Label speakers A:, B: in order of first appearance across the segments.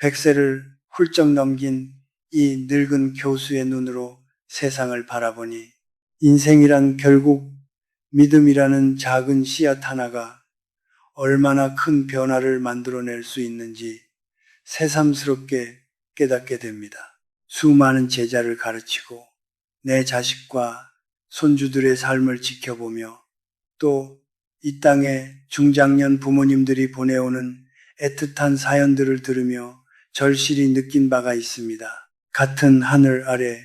A: 100세를 훌쩍 넘긴 이 늙은 교수의 눈으로 세상을 바라보니 인생이란 결국 믿음이라는 작은 씨앗 하나가 얼마나 큰 변화를 만들어낼 수 있는지 새삼스럽게 깨닫게 됩니다. 수많은 제자를 가르치고 내 자식과 손주들의 삶을 지켜보며 또 이 땅에 중장년 부모님들이 보내오는 애틋한 사연들을 들으며 절실히 느낀 바가 있습니다. 같은 하늘 아래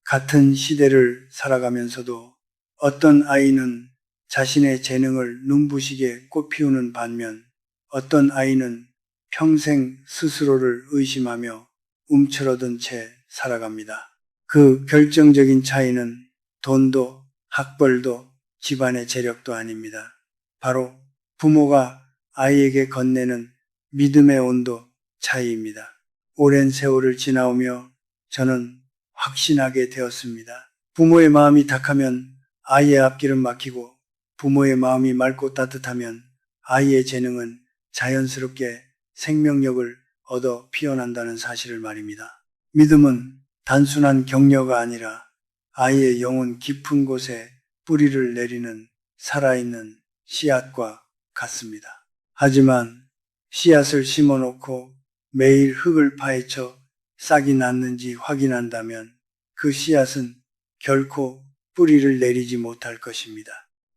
A: 같은 시대를 살아가면서도 어떤 아이는 자신의 재능을 눈부시게 꽃피우는 반면 어떤 아이는 평생 스스로를 의심하며 움츠러든 채 살아갑니다. 그 결정적인 차이는 돈도 학벌도 집안의 재력도 아닙니다. 바로 부모가 아이에게 건네는 믿음의 온도 차이입니다. 오랜 세월을 지나오며 저는 확신하게 되었습니다. 부모의 마음이 탁하면 아이의 앞길은 막히고 부모의 마음이 맑고 따뜻하면 아이의 재능은 자연스럽게 생명력을 얻어 피어난다는 사실을 말입니다. 믿음은 단순한 격려가 아니라 아이의 영혼 깊은 곳에 뿌리를 내리는 살아있는 씨앗과 같습니다. 하지만 씨앗을 심어놓고 매일 흙을 파헤쳐 싹이 났는지 확인한다면 그 씨앗은 결코 뿌리를 내리지 못할 것입니다.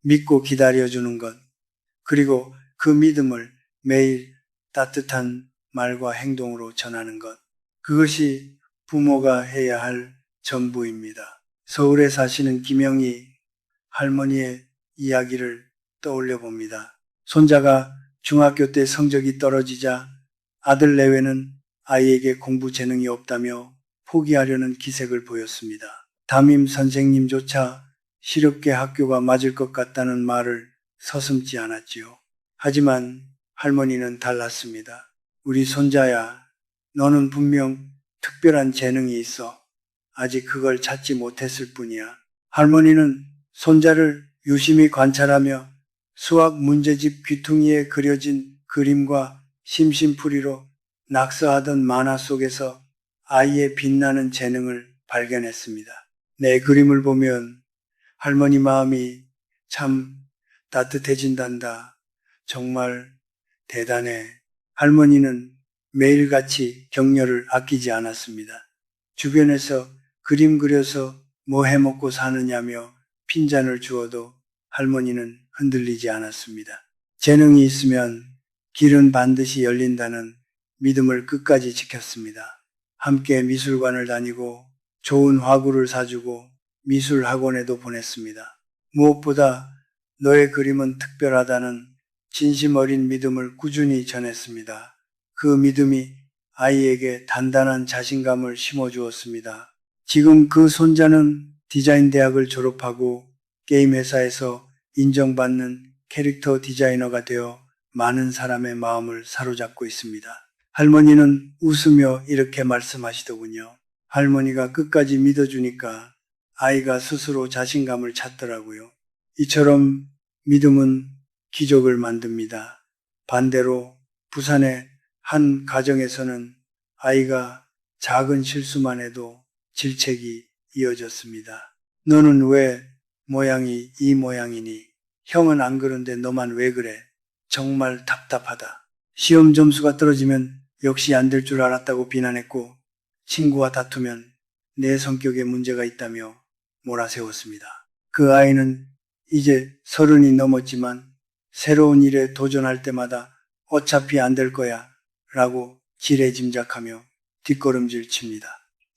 A: 믿고 기다려주는 것, 그리고 그 믿음을 매일 따뜻한 말과 행동으로 전하는 것, 그것이 부모가 해야 할 전부입니다. 서울에 사시는 김영희 할머니의 이야기를 떠올려 봅니다. 손자가 중학교 때 성적이 떨어지자 아들 내외는 아이에게 공부 재능이 없다며 포기하려는 기색을 보였습니다. 담임 선생님조차 시렵게 학교가 맞을 것 같다는 말을 서슴지 않았지요. 하지만 할머니는 달랐습니다. 우리 손자야, 너는 분명 특별한 재능이 있어. 아직 그걸 찾지 못했을 뿐이야. 할머니는 손자를 유심히 관찰하며 수학 문제집 귀퉁이에 그려진 그림과 심심풀이로 낙서하던 만화 속에서 아이의 빛나는 재능을 발견했습니다. 내 그림을 보면 할머니 마음이 참 따뜻해진단다. 정말 대단해. 할머니는 매일같이 격려를 아끼지 않았습니다. 주변에서 그림 그려서 뭐 해먹고 사느냐며 핀잔을 주어도 할머니는 흔들리지 않았습니다. 재능이 있으면 길은 반드시 열린다는 믿음을 끝까지 지켰습니다. 함께 미술관을 다니고 좋은 화구를 사주고 미술 학원에도 보냈습니다. 무엇보다 너의 그림은 특별하다는 진심 어린 믿음을 꾸준히 전했습니다. 그 믿음이 아이에게 단단한 자신감을 심어주었습니다. 지금 그 손자는 디자인 대학을 졸업하고 게임 회사에서 인정받는 캐릭터 디자이너가 되어 많은 사람의 마음을 사로잡고 있습니다. 할머니는 웃으며 이렇게 말씀하시더군요. 할머니가 끝까지 믿어주니까 아이가 스스로 자신감을 찾더라고요. 이처럼 믿음은 기적을 만듭니다. 반대로 부산의 한 가정에서는 아이가 작은 실수만 해도 질책이 이어졌습니다. 너는 왜 모양이 이 모양이니? 형은 안 그런데 너만 왜 그래? 정말 답답하다. 시험 점수가 떨어지면 역시 안 될 줄 알았다고 비난했고 친구와 다투면 내 성격에 문제가 있다며 몰아세웠습니다. 그 아이는 이제 30이 넘었지만 새로운 일에 도전할 때마다 어차피 안 될 거야 라고 지레짐작하며 뒷걸음질 칩니다.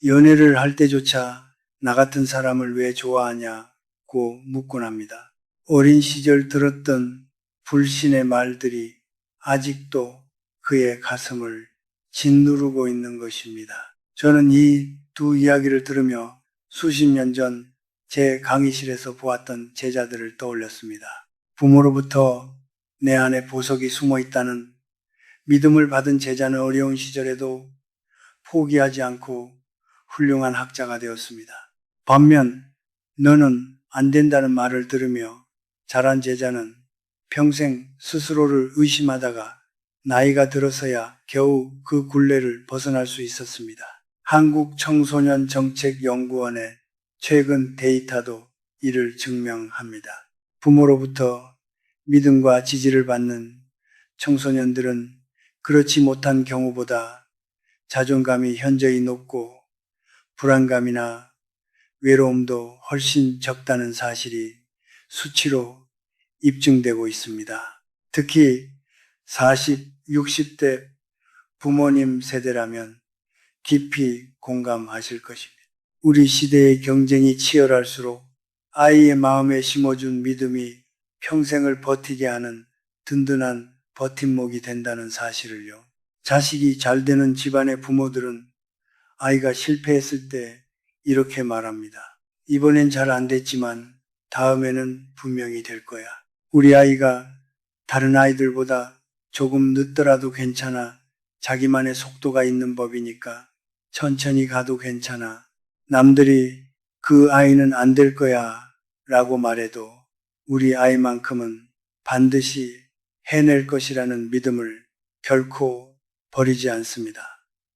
A: 연애를 할 때조차 나 같은 사람을 왜 좋아하냐고 묻곤 합니다. 어린 시절 들었던 불신의 말들이 아직도 그의 가슴을 짓누르고 있는 것입니다. 저는 이 두 이야기를 들으며 수십 년 전 제 강의실에서 보았던 제자들을 떠올렸습니다. 부모로부터 내 안에 보석이 숨어 있다는 믿음을 받은 제자는 어려운 시절에도 포기하지 않고 훌륭한 학자가 되었습니다. 반면 너는 안 된다는 말을 들으며 자란 제자는 평생 스스로를 의심하다가 나이가 들어서야 겨우 그 굴레를 벗어날 수 있었습니다. 한국청소년정책연구원의 최근 데이터도 이를 증명합니다. 부모로부터 믿음과 지지를 받는 청소년들은 그렇지 못한 경우보다 자존감이 현저히 높고 불안감이나 외로움도 훨씬 적다는 사실이 수치로 입증되고 있습니다. 특히 40, 60대 부모님 세대라면 깊이 공감하실 것입니다. 우리 시대의 경쟁이 치열할수록 아이의 마음에 심어준 믿음이 평생을 버티게 하는 든든한 버팀목이 된다는 사실을요. 자식이 잘 되는 집안의 부모들은 아이가 실패했을 때 이렇게 말합니다. 이번엔 잘 안 됐지만 다음에는 분명히 될 거야. 우리 아이가 다른 아이들보다 조금 늦더라도 괜찮아. 자기만의 속도가 있는 법이니까 천천히 가도 괜찮아. 남들이 그 아이는 안 될 거야 라고 말해도 우리 아이만큼은 반드시 해낼 것이라는 믿음을 결코 버리지 않습니다.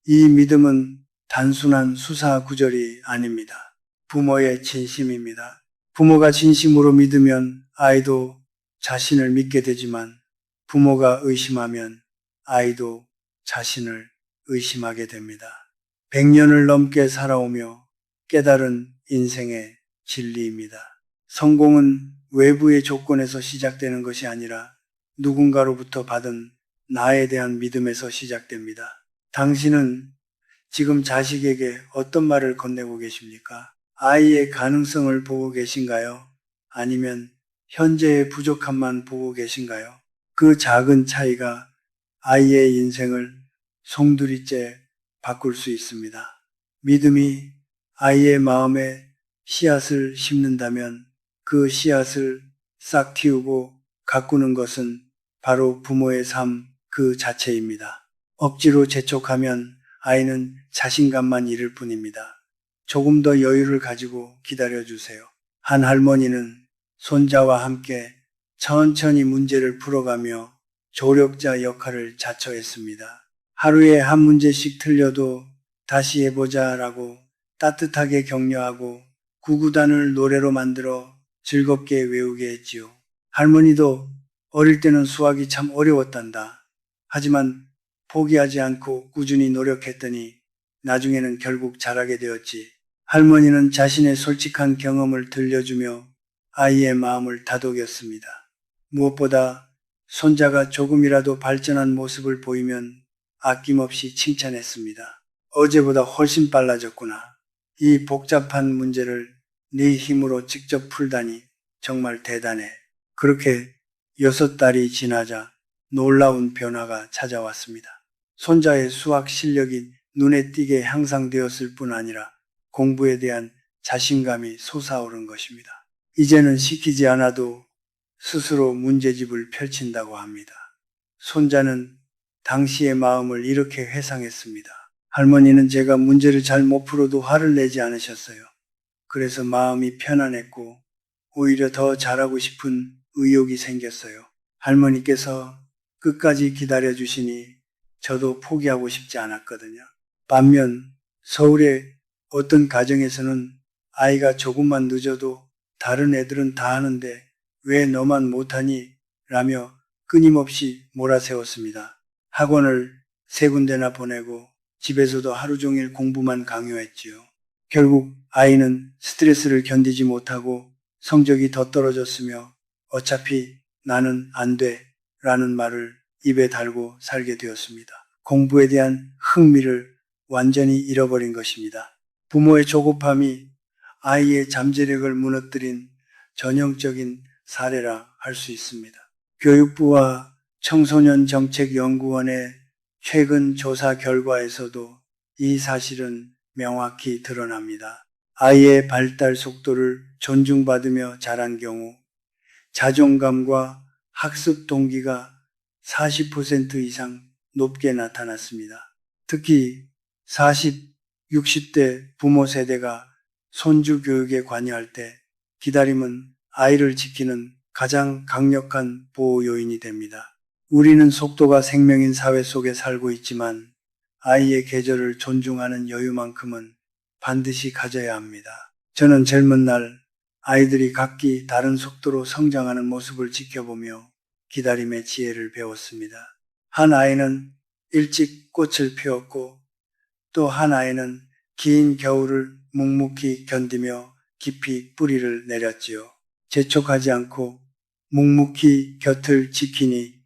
A: 이 믿음은 단순한 수사 구절이 아닙니다. 부모의 진심입니다. 부모가 진심으로 믿으면 아이도 자신을 믿게 되지만 부모가 의심하면 아이도 자신을 의심하게 됩니다. 100년을 넘게 살아오며 깨달은 인생의 진리입니다. 성공은 외부의 조건에서 시작되는 것이 아니라 누군가로부터 받은 나에 대한 믿음에서 시작됩니다. 당신은 지금 자식에게 어떤 말을 건네고 계십니까? 아이의 가능성을 보고 계신가요? 아니면 현재의 부족함만 보고 계신가요? 그 작은 차이가 아이의 인생을 송두리째 바꿀 수 있습니다. 믿음이 아이의 마음에 씨앗을 심는다면 그 씨앗을 싹 틔우고 가꾸는 것은 바로 부모의 삶 그 자체입니다. 억지로 재촉하면 아이는 자신감만 잃을 뿐입니다. 조금 더 여유를 가지고 기다려주세요. 한 할머니는 손자와 함께 천천히 문제를 풀어가며 조력자 역할을 자처했습니다. 하루에 한 문제씩 틀려도 다시 해보자 라고 따뜻하게 격려하고 구구단을 노래로 만들어 즐겁게 외우게 했지요. 할머니도 어릴 때는 수학이 참 어려웠단다. 하지만 포기하지 않고 꾸준히 노력했더니 나중에는 결국 잘하게 되었지. 할머니는 자신의 솔직한 경험을 들려주며 아이의 마음을 다독였습니다. 무엇보다 손자가 조금이라도 발전한 모습을 보이면 아낌없이 칭찬했습니다. 어제보다 훨씬 빨라졌구나. 이 복잡한 문제를 네 힘으로 직접 풀다니 정말 대단해. 그렇게 6달이 지나자 놀라운 변화가 찾아왔습니다. 손자의 수학 실력이 눈에 띄게 향상되었을 뿐 아니라 공부에 대한 자신감이 솟아오른 것입니다. 이제는 시키지 않아도 스스로 문제집을 펼친다고 합니다. 손자는 당시의 마음을 이렇게 회상했습니다. 할머니는 제가 문제를 잘 못 풀어도 화를 내지 않으셨어요. 그래서 마음이 편안했고 오히려 더 잘하고 싶은 의욕이 생겼어요. 할머니께서 끝까지 기다려주시니 저도 포기하고 싶지 않았거든요. 반면 서울의 어떤 가정에서는 아이가 조금만 늦어도 다른 애들은 다 하는데 왜 너만 못하니? 라며 끊임없이 몰아세웠습니다. 학원을 3군데나 보내고 집에서도 하루 종일 공부만 강요했지요. 결국 아이는 스트레스를 견디지 못하고 성적이 더 떨어졌으며 어차피 나는 안 돼 라는 말을 입에 달고 살게 되었습니다. 공부에 대한 흥미를 완전히 잃어버린 것입니다. 부모의 조급함이 아이의 잠재력을 무너뜨린 전형적인 사례라 할 수 있습니다. 교육부와 청소년정책연구원의 최근 조사 결과에서도 이 사실은 명확히 드러납니다. 아이의 발달 속도를 존중받으며 자란 경우 자존감과 학습 동기가 40% 이상 높게 나타났습니다. 특히 40, 60대 부모 세대가 손주 교육에 관여할 때 기다림은 아이를 지키는 가장 강력한 보호 요인이 됩니다. 우리는 속도가 생명인 사회 속에 살고 있지만 아이의 계절을 존중하는 여유만큼은 반드시 가져야 합니다. 저는 젊은 날 아이들이 각기 다른 속도로 성장하는 모습을 지켜보며 기다림의 지혜를 배웠습니다. 한 아이는 일찍 꽃을 피웠고 또 한 아이는 긴 겨울을 묵묵히 견디며 깊이 뿌리를 내렸지요. 재촉하지 않고 묵묵히 곁을 지키니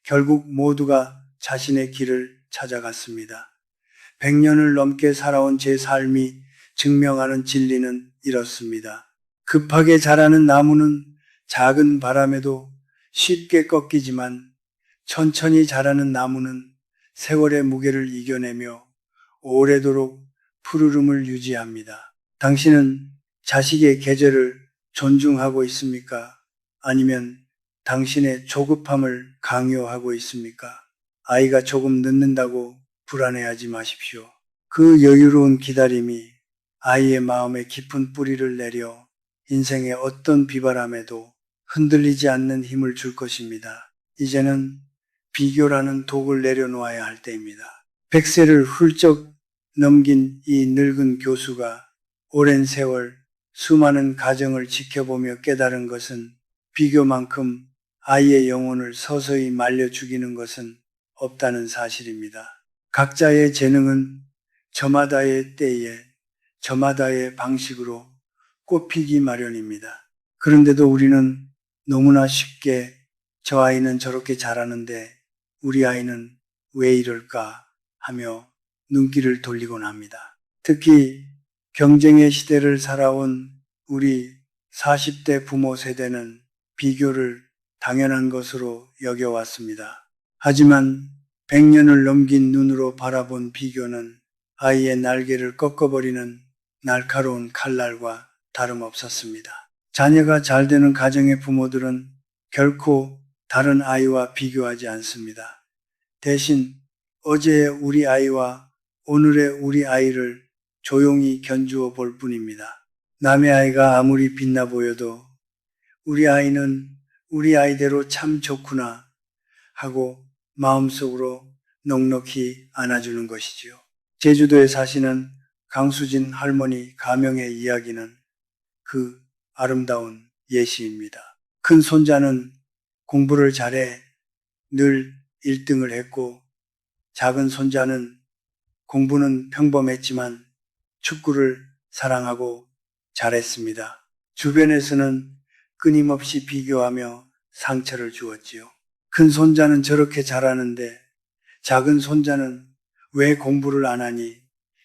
A: 결국 모두가 자신의 길을 찾아갔습니다. 100년을 넘게 살아온 제 삶이 증명하는 진리는 이렇습니다. 급하게 자라는 나무는 작은 바람에도 쉽게 꺾이지만 천천히 자라는 나무는 세월의 무게를 이겨내며 오래도록 푸르름을 유지합니다. 당신은 자식의 계절을 존중하고 있습니까? 아니면 당신의 조급함을 강요하고 있습니까? 아이가 조금 늦는다고 불안해하지 마십시오. 그 여유로운 기다림이 아이의 마음에 깊은 뿌리를 내려 인생의 어떤 비바람에도 흔들리지 않는 힘을 줄 것입니다. 이제는 비교라는 독을 내려놓아야 할 때입니다. 100세를 훌쩍 넘긴 이 늙은 교수가 오랜 세월 수많은 가정을 지켜보며 깨달은 것은 비교만큼 아이의 영혼을 서서히 말려 죽이는 것은 없다는 사실입니다. 각자의 재능은 저마다의 때에 저마다의 방식으로 꽃피기 마련입니다. 그런데도 우리는 너무나 쉽게 저 아이는 저렇게 잘하는데 우리 아이는 왜 이럴까 하며 눈길을 돌리곤 합니다. 특히 경쟁의 시대를 살아온 우리 40대 부모 세대는 비교를 당연한 것으로 여겨왔습니다. 하지만 100년을 넘긴 눈으로 바라본 비교는 아이의 날개를 꺾어버리는 날카로운 칼날과 다름없었습니다. 자녀가 잘 되는 가정의 부모들은 결코 다른 아이와 비교하지 않습니다. 대신 어제의 우리 아이와 오늘의 우리 아이를 조용히 견주어 볼 뿐입니다. 남의 아이가 아무리 빛나 보여도 우리 아이는 우리 아이대로 참 좋구나 하고 마음속으로 넉넉히 안아주는 것이지요. 제주도에 사시는 강수진 할머니 가명의 이야기는 그 아름다운 예시입니다. 큰 손자는 공부를 잘해 늘 1등을 했고 작은 손자는 공부는 평범했지만 축구를 사랑하고 잘했습니다. 주변에서는 끊임없이 비교하며 상처를 주었지요. 큰 손자는 저렇게 잘하는데 작은 손자는 왜 공부를 안 하니?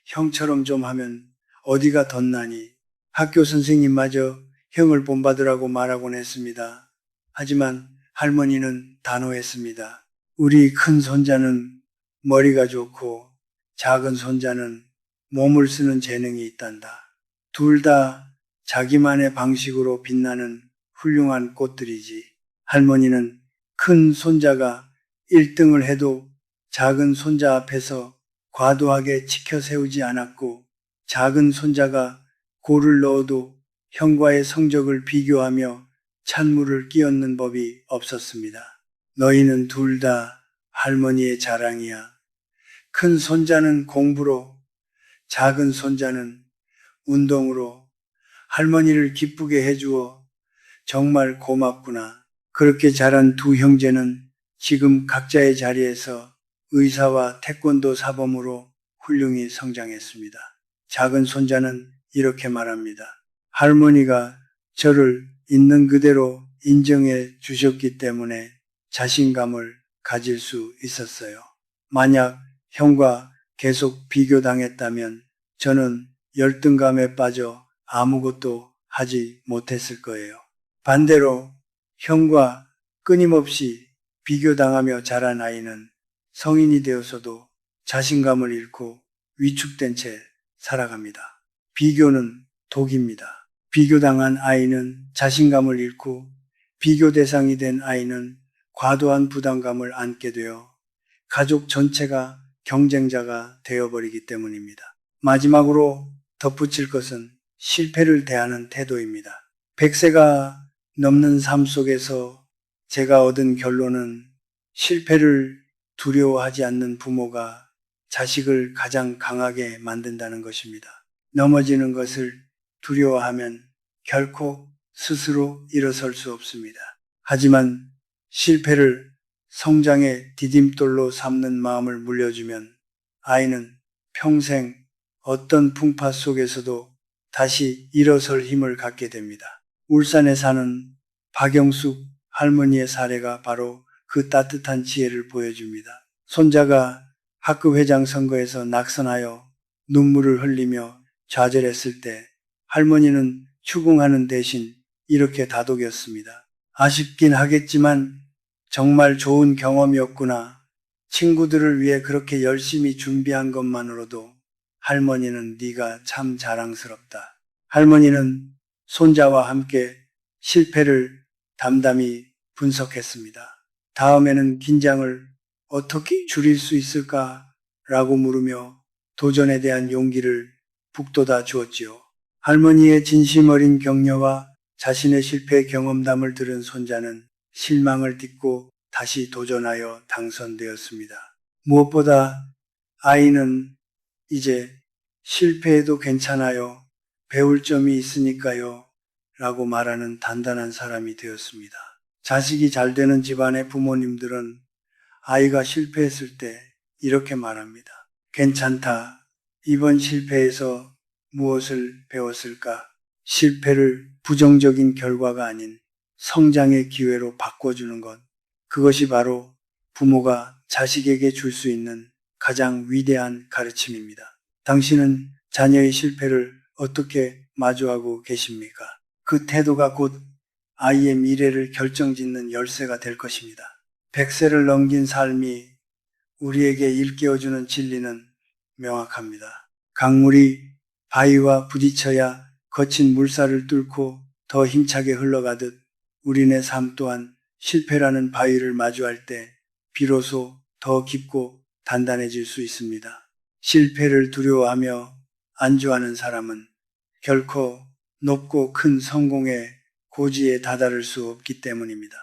A: 형처럼 좀 하면 어디가 덧나니? 학교 선생님마저 형을 본받으라고 말하곤 했습니다. 하지만 할머니는 단호했습니다. 우리 큰 손자는 머리가 좋고 작은 손자는 몸을 쓰는 재능이 있단다. 둘 다 자기만의 방식으로 빛나는 훌륭한 꽃들이지. 할머니는 큰 손자가 1등을 해도 작은 손자 앞에서 과도하게 치켜 세우지 않았고 작은 손자가 골을 넣어도 형과의 성적을 비교하며 찬물을 끼얹는 법이 없었습니다. 너희는 둘 다 할머니의 자랑이야. 큰 손자는 공부로, 작은 손자는 운동으로 할머니를 기쁘게 해주어 정말 고맙구나. 그렇게 자란 두 형제는 지금 각자의 자리에서 의사와 태권도 사범으로 훌륭히 성장했습니다. 작은 손자는 이렇게 말합니다. 할머니가 저를 있는 그대로 인정해 주셨기 때문에 자신감을 가질 수 있었어요. 만약 형과 계속 비교당했다면 저는 열등감에 빠져 아무것도 하지 못했을 거예요. 반대로 형과 끊임없이 비교당하며 자란 아이는 성인이 되어서도 자신감을 잃고 위축된 채 살아갑니다. 비교는 독입니다. 비교당한 아이는 자신감을 잃고 비교 대상이 된 아이는 과도한 부담감을 안게 되어 가족 전체가 경쟁자가 되어버리기 때문입니다. 마지막으로 덧붙일 것은 실패를 대하는 태도입니다. 100세가 넘는 삶 속에서 제가 얻은 결론은 실패를 두려워하지 않는 부모가 자식을 가장 강하게 만든다는 것입니다. 넘어지는 것을 두려워하면 결코 스스로 일어설 수 없습니다. 하지만 실패를 성장의 디딤돌로 삼는 마음을 물려주면 아이는 평생 어떤 풍파 속에서도 다시 일어설 힘을 갖게 됩니다. 울산에 사는 박영숙 할머니의 사례가 바로 그 따뜻한 지혜를 보여줍니다. 손자가 학급회장 선거에서 낙선하여 눈물을 흘리며 좌절했을 때 할머니는 추궁하는 대신 이렇게 다독였습니다. 아쉽긴 하겠지만 정말 좋은 경험이었구나. 친구들을 위해 그렇게 열심히 준비한 것만으로도 할머니는 네가 참 자랑스럽다. 할머니는 손자와 함께 실패를 담담히 분석했습니다. 다음에는 긴장을 어떻게 줄일 수 있을까라고 물으며 도전에 대한 용기를 북돋아 주었지요. 할머니의 진심 어린 격려와 자신의 실패 경험담을 들은 손자는 실망을 딛고 다시 도전하여 당선되었습니다. 무엇보다 아이는 이제 실패해도 괜찮아요. 배울 점이 있으니까요. 라고 말하는 단단한 사람이 되었습니다. 자식이 잘 되는 집안의 부모님들은 아이가 실패했을 때 이렇게 말합니다. 괜찮다. 이번 실패에서 무엇을 배웠을까? 실패를 부정적인 결과가 아닌 성장의 기회로 바꿔주는 것. 그것이 바로 부모가 자식에게 줄 수 있는 가장 위대한 가르침입니다. 당신은 자녀의 실패를 어떻게 마주하고 계십니까? 그 태도가 곧 아이의 미래를 결정짓는 열쇠가 될 것입니다. 100세를 넘긴 삶이 우리에게 일깨워주는 진리는 명확합니다. 강물이 바위와 부딪혀야 거친 물살을 뚫고 더 힘차게 흘러가듯 우리네 삶 또한 실패라는 바위를 마주할 때 비로소 더 깊고 단단해질 수 있습니다. 실패를 두려워하며 안주하는 사람은 결코 높고 큰 성공의 고지에 다다를 수 없기 때문입니다.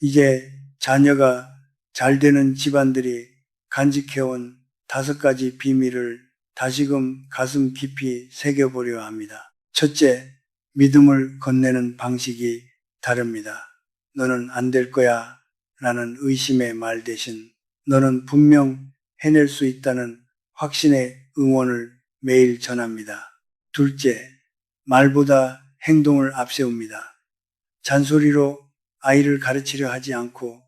A: 이제 자녀가 잘 되는 집안들이 간직해온 5가지 비밀을 다시금 가슴 깊이 새겨보려 합니다. 첫째, 믿음을 건네는 방식이 다릅니다. 너는 안 될 거야 라는 의심의 말 대신 너는 분명 해낼 수 있다는 확신의 응원을 매일 전합니다. 둘째, 말보다 행동을 앞세웁니다. 잔소리로 아이를 가르치려 하지 않고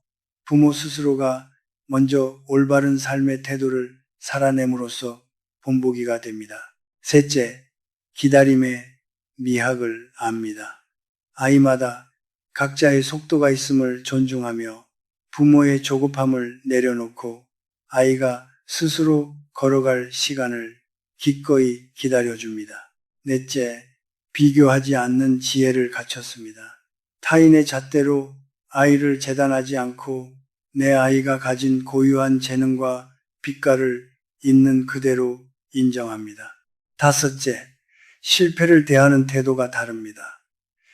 A: 부모 스스로가 먼저 올바른 삶의 태도를 살아냄으로써 본보기가 됩니다. 셋째, 기다림의 미학을 압니다. 아이마다 각자의 속도가 있음을 존중하며 부모의 조급함을 내려놓고 아이가 스스로 걸어갈 시간을 기꺼이 기다려줍니다. 넷째, 비교하지 않는 지혜를 갖췄습니다. 타인의 잣대로 아이를 재단하지 않고 내 아이가 가진 고유한 재능과 빛깔을 있는 그대로 인정합니다. 다섯째, 실패를 대하는 태도가 다릅니다.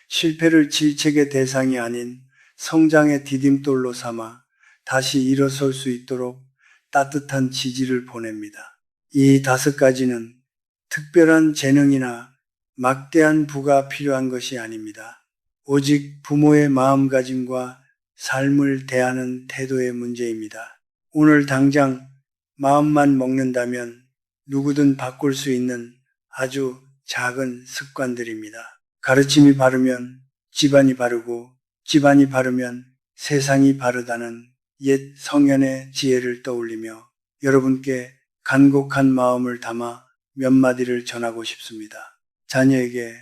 A: 실패를 질책의 대상이 아닌 성장의 디딤돌로 삼아 다시 일어설 수 있도록 따뜻한 지지를 보냅니다. 이 5가지는 특별한 재능이나 막대한 부가 필요한 것이 아닙니다. 오직 부모의 마음가짐과 삶을 대하는 태도의 문제입니다. 오늘 당장 마음만 먹는다면 누구든 바꿀 수 있는 아주 작은 습관들입니다. 가르침이 바르면 집안이 바르고 집안이 바르면 세상이 바르다는 옛 성현의 지혜를 떠올리며 여러분께 간곡한 마음을 담아 몇 마디를 전하고 싶습니다. 자녀에게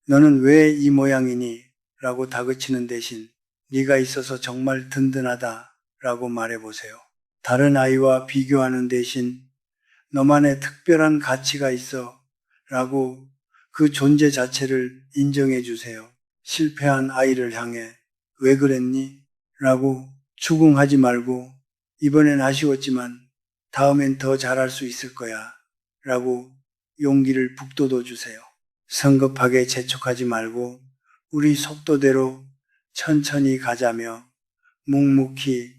A: 너는 왜 이 모양이니? 라고 다그치는 대신 네가 있어서 정말 든든하다 라고 말해보세요. 다른 아이와 비교하는 대신 너만의 특별한 가치가 있어 라고 그 존재 자체를 인정해 주세요. 실패한 아이를 향해 왜 그랬니? 라고 추궁하지 말고 이번엔 아쉬웠지만 다음엔 더 잘할 수 있을 거야 라고 용기를 북돋워 주세요. 성급하게 재촉하지 말고 우리 속도대로 천천히 가자며 묵묵히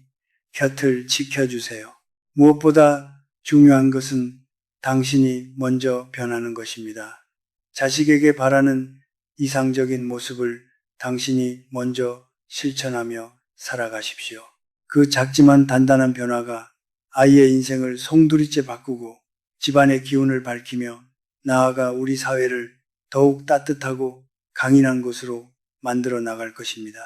A: 곁을 지켜주세요. 무엇보다 중요한 것은 당신이 먼저 변하는 것입니다. 자식에게 바라는 이상적인 모습을 당신이 먼저 실천하며 살아가십시오. 그 작지만 단단한 변화가 아이의 인생을 송두리째 바꾸고 집안의 기운을 밝히며 나아가 우리 사회를 더욱 따뜻하고 강인한 곳으로 만들어 나갈 것입니다.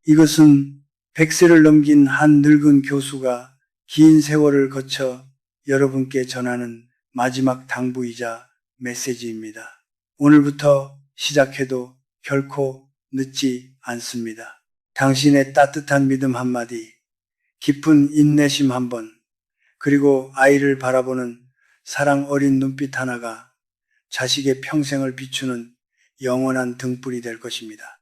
A: 이것은 100세를 넘긴 한 늙은 교수가 긴 세월을 거쳐 여러분께 전하는 마지막 당부이자 메시지입니다. 오늘부터 시작해도 결코 늦지 않습니다. 당신의 따뜻한 믿음 한마디, 깊은 인내심 한번, 그리고 아이를 바라보는 사랑 어린 눈빛 하나가 자식의 평생을 비추는 영원한 등불이 될 것입니다.